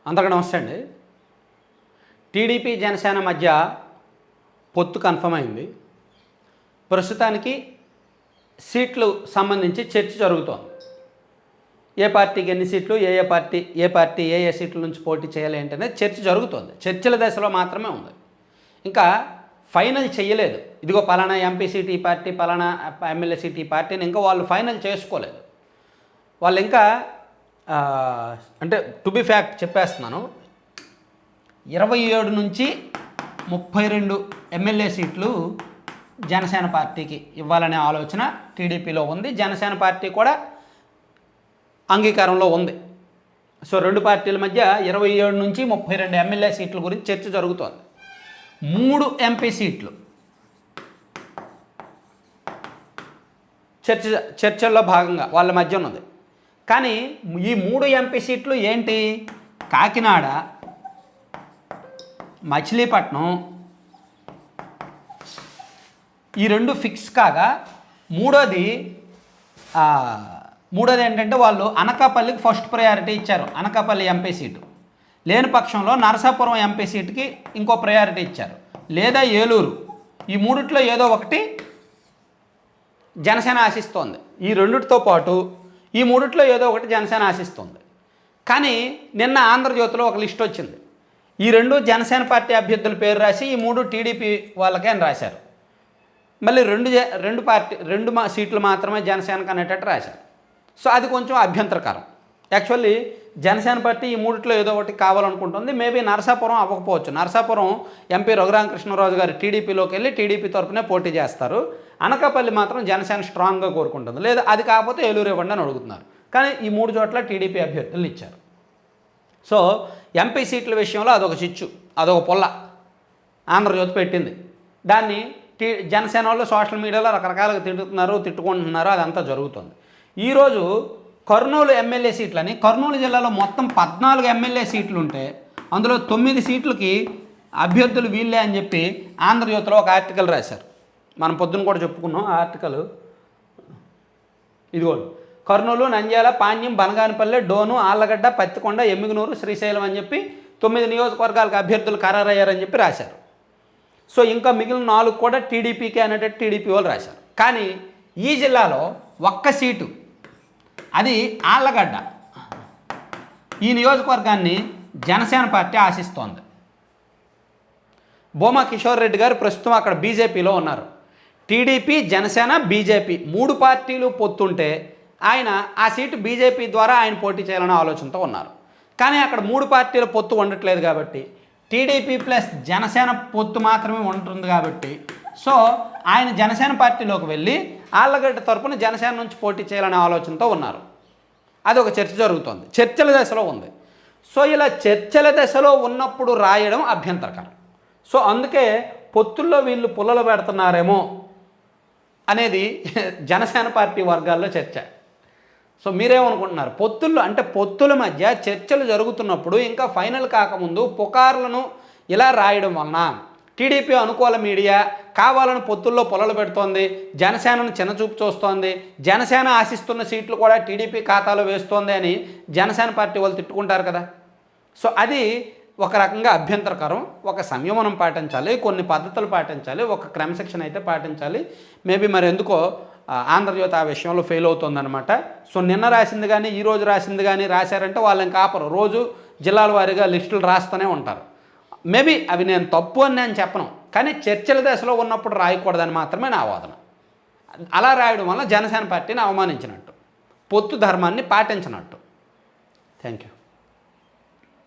అందరికీ నమస్తే అండి. టీడీపీ జనసేన మధ్య పొత్తు కన్ఫర్మ్ అయింది. ప్రస్తుతానికి సీట్లు సంబంధించి చర్చ జరుగుతోంది. ఏ పార్టీకి ఎన్ని సీట్లు, ఏ పార్టీ ఏ సీట్ల నుంచి పోటీ చేయాలి ఏంటనే చర్చ జరుగుతోంది. చర్చల దశలో మాత్రమే ఉంది. ఇంకా ఫైనల్ చేయలేదు. ఇదిగో పలానా ఎంపీ సీట్ ఈ పార్టీ, పలానా ఎమ్మెల్యే సీట్ ఈ పార్టీని ఇంకా వాళ్ళు ఫైనల్ చేసుకోలేదు. వాళ్ళు ఇంకా అంటే టు బి ఫ్యాక్ట్ చెప్పేస్తున్నాను, 27 నుంచి 32 ఎమ్మెల్యే సీట్లు జనసేన పార్టీకి ఇవ్వాలనే ఆలోచన టీడీపీలో ఉంది. జనసేన పార్టీ కూడా అంగీకారంలో ఉంది. సో రెండు పార్టీల మధ్య 27 నుంచి 32 ఎమ్మెల్యే సీట్ల గురించి చర్చ జరుగుతోంది. 3 ఎంపీ సీట్లు చర్చల్లో భాగంగా వాళ్ళ మధ్య ఉన్నది. కానీ ఈ 3 ఎంపీ సీట్లు ఏంటి? కాకినాడ, మచిలీపట్నం ఈ రెండు ఫిక్స్ కాగా మూడోది ఏంటంటే వాళ్ళు అనకాపల్లికి ఫస్ట్ ప్రయారిటీ ఇచ్చారు. అనకాపల్లి ఎంపీ సీటు లేని పక్షంలో నరసాపురం ఎంపీ సీటుకి ఇంకో ప్రయారిటీ ఇచ్చారు, లేదా ఏలూరు. ఈ మూడిట్లో ఏదో ఒకటి జనసేన ఆశిస్తోంది. ఈ రెండిటితో పాటు ఈ మూడిట్లో ఏదో ఒకటి జనసేన ఆశిస్తోంది. కానీ నిన్న ఆంధ్రజ్యోతిలో ఒక లిస్ట్ వచ్చింది. ఈ రెండు జనసేన పార్టీ అభ్యర్థుల పేరు రాసి ఈ 3 టీడీపీ వాళ్ళకే అని రాశారు. మళ్ళీ రెండు సీట్లు మాత్రమే జనసేనకు అనేటట్టు రాశారు. సో అది కొంచెం అభ్యంతరకరం. యాక్చువల్లీ జనసేన పార్టీ ఈ మూడిట్లో ఏదో ఒకటి కావాలనుకుంటుంది. మేబీ నరసాపురం అవ్వకపోవచ్చు. నరసాపురం ఎంపీ రఘురామకృష్ణరాజు గారు టీడీపీలోకి వెళ్ళి టీడీపీ తరఫునే పోటీ చేస్తారు. అనకాపల్లి మాత్రం జనసేన స్ట్రాంగ్గా కోరుకుంటుంది. లేదా అది కాకపోతే ఏలూరు ఇవ్వండి అని అడుగుతున్నారు. కానీ ఈ 3 చోట్ల టీడీపీ అభ్యర్థులను ఇచ్చారు. సో ఎంపీ సీట్ల విషయంలో అదొక చిచ్చు, అదొక పొల్ల ఆంధ్రజ్యోతి పెట్టింది. దాన్ని జనసేన వాళ్ళు సోషల్ మీడియాలో రకరకాలుగా తిట్టుకుంటున్నారు. అదంతా జరుగుతుంది. ఈరోజు కర్నూలు ఎమ్మెల్యే సీట్లని, కర్నూలు జిల్లాలో మొత్తం 14 ఎమ్మెల్యే సీట్లు ఉంటే అందులో 9 సీట్లకి అభ్యర్థులు వీళ్ళే అని చెప్పి ఆంధ్రజ్యోతిలో ఒక ఆర్టికల్ రాశారు. మనం పొద్దున్న కూడా చెప్పుకున్నాం ఆ ఆర్టికల్. ఇదిగోండి, కర్నూలు, నంద్యాల, పాణ్యం, బనగానపల్లె, డోను, ఆళ్లగడ్డ, పత్తికొండ, ఎమ్మిగనూరు, శ్రీశైలం అని చెప్పి 9 నియోజకవర్గాలకు అభ్యర్థులు ఖరారయ్యారని చెప్పి రాశారు. సో ఇంకా మిగిలిన 4 కూడా టీడీపీకే అనేటట్టు టీడీపీ వాళ్ళు రాశారు. కానీ ఈ జిల్లాలో ఒక్క సీటు, అది ఆళ్లగడ్డ. ఈ నియోజకవర్గాన్ని జనసేన పార్టీ ఆశిస్తోంది. బోమా కిషోర్ రెడ్డి గారు ప్రస్తుతం అక్కడ బీజేపీలో ఉన్నారు. టీడీపీ, జనసేన, బీజేపీ 3 పార్టీలు పొత్తుంటే ఆయన ఆ సీటు బీజేపీ ద్వారా ఆయన పోటీ చేయాలనే ఆలోచనతో ఉన్నారు. కానీ అక్కడ 3 పార్టీల పొత్తు ఉండట్లేదు కాబట్టి టీడీపీ ప్లస్ జనసేన పొత్తు మాత్రమే ఉంటుంది కాబట్టి సో ఆయన జనసేన పార్టీలోకి వెళ్ళి ఆళ్లగడ్డ తరపున జనసేన నుంచి పోటీ చేయాలనే ఆలోచనతో ఉన్నారు. అది ఒక చర్చ జరుగుతోంది, చర్చల దశలో ఉంది. సో ఇలా చర్చల దశలో ఉన్నప్పుడు రాయడం అభ్యంతరకరం. సో అందుకే పొత్తుల్లో వీళ్ళు పుల్లలు పెడుతున్నారేమో అనేది జనసేన పార్టీ వర్గాల్లో చర్చ. సో మీరేమనుకుంటున్నారు? పొత్తుల మధ్య చర్చలు జరుగుతున్నప్పుడు ఇంకా ఫైనల్ కాకముందు పుకార్లను ఇలా రాయడం వలన టీడీపీ అనుకూల మీడియా కావాలని పొత్తుల్లో పొలలు పెడుతోంది, జనసేనను చిన్నచూపు చూస్తోంది, జనసేన ఆశిస్తున్న సీట్లు కూడా టీడీపీ ఖాతాలో వేస్తోంది అని జనసేన పార్టీ వాళ్ళు తిట్టుకుంటారు కదా. సో అది ఒక రకంగా అభ్యంతరకరం. ఒక సంయమనం పాటించాలి, కొన్ని పద్ధతులు పాటించాలి, ఒక క్రమశిక్షణ అయితే పాటించాలి. మేబీ మరి ఎందుకో ఆంధ్రజ్యోతి ఆ విషయంలో ఫెయిల్ అవుతుందన్నమాట. సో నిన్న రాసింది కానీ ఈరోజు రాసింది కానీ రాశారంటే వాళ్ళు ఇంకా ఆపరు. రోజు జిల్లాల వారీగా లిస్టులు రాస్తూనే ఉంటారు. మేబీ అవి నేను తప్పు అని నేను చెప్పను, కానీ చర్చల దశలో ఉన్నప్పుడు రాయకూడదని మాత్రమే నా వాదన. అలా రాయడం వల్ల జనసేన పార్టీని అవమానించినట్టు, పొత్తు ధర్మాన్ని పాటించినట్టు. Thank you.